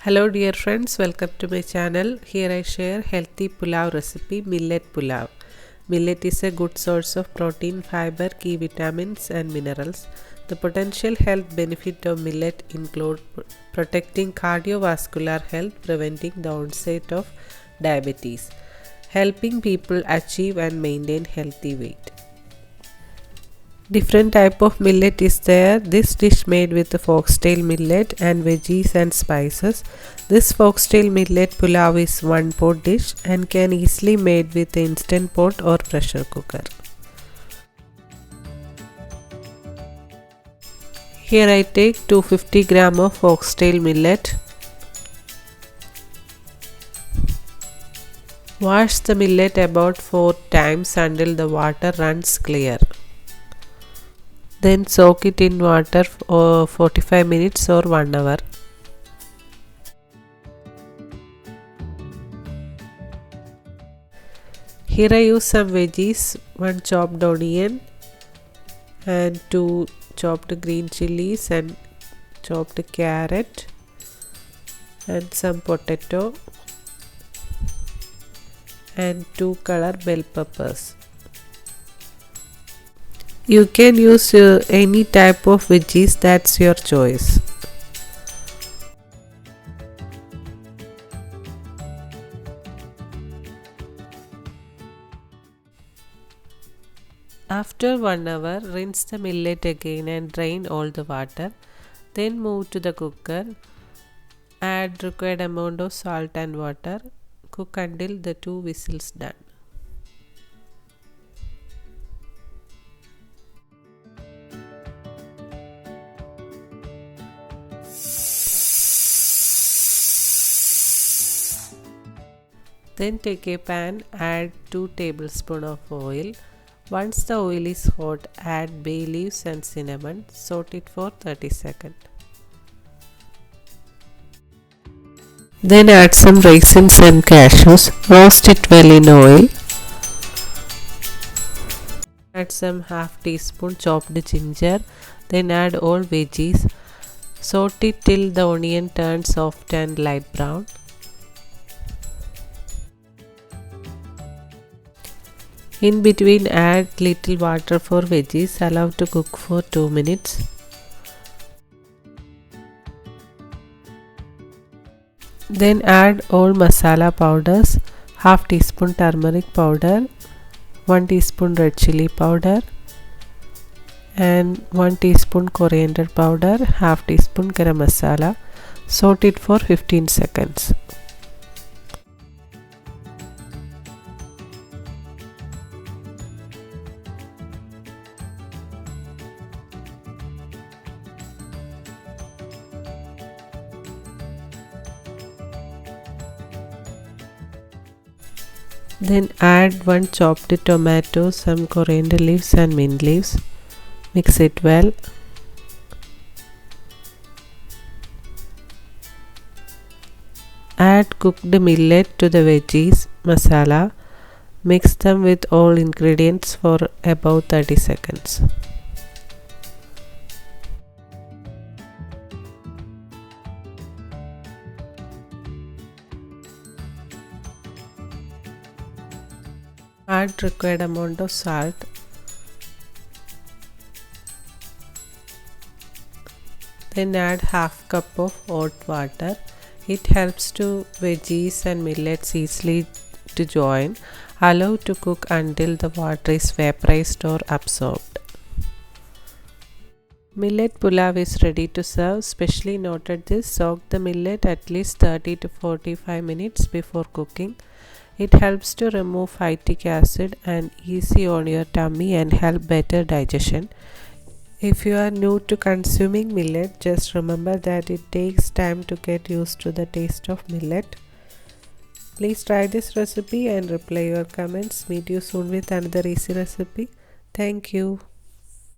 Hello dear friends, welcome to my channel. Here I share healthy pulao recipe, millet pulao. Millet is a good source of protein, fiber, key vitamins and minerals. The potential health benefit of millet include protecting cardiovascular health, preventing the onset of diabetes, helping people achieve and maintain healthy weight. Different type of millet is there. This dish made with the foxtail millet and veggies and spices. This foxtail millet pulao is one pot dish and can easily made with instant pot or pressure cooker. Here I take 250 gram of foxtail millet. Wash the millet about 4 times until the water runs clear. Then soak it in water for 45 minutes or 1 hour. Here I use some veggies, 1 chopped onion and 2 chopped green chilies and chopped carrot and some potato and 2 color bell peppers. You can use any type of veggies, that's your choice. After 1 hour, rinse the millet again and drain all the water. Then move to the cooker. Add required amount of salt and water. Cook until the 2 whistles done. Then take a pan, add 2 tablespoons of oil. Once the oil is hot, add bay leaves and cinnamon. Saute it for 30 seconds. Then add some raisins and cashews. Roast it well in oil. Add some half teaspoon chopped ginger. Then add all veggies. Saute it till the onion turns soft and light brown. In between, add little water for veggies. Allow to cook for 2 minutes. Then add all masala powders, half teaspoon turmeric powder, 1 teaspoon red chili powder and 1 teaspoon coriander powder, half teaspoon garam masala. Saute it for 15 seconds. Then add 1 chopped tomato, some coriander leaves and mint leaves. Mix it well. Add cooked millet to the veggies, masala. Mix them with all ingredients for about 30 seconds. Add required amount of salt. Then add half cup of hot water. It helps to veggies and millets easily to join. Allow to cook until the water is vaporized or absorbed. Millet pulao is ready to serve. Specially noted this: soak the millet at least 30 to 45 minutes before cooking. It helps to remove phytic acid and easy on your tummy and help better digestion. If you are new to consuming millet, just remember that it takes time to get used to the taste of millet. Please try this recipe and reply your comments. Meet you soon with another easy recipe. Thank you.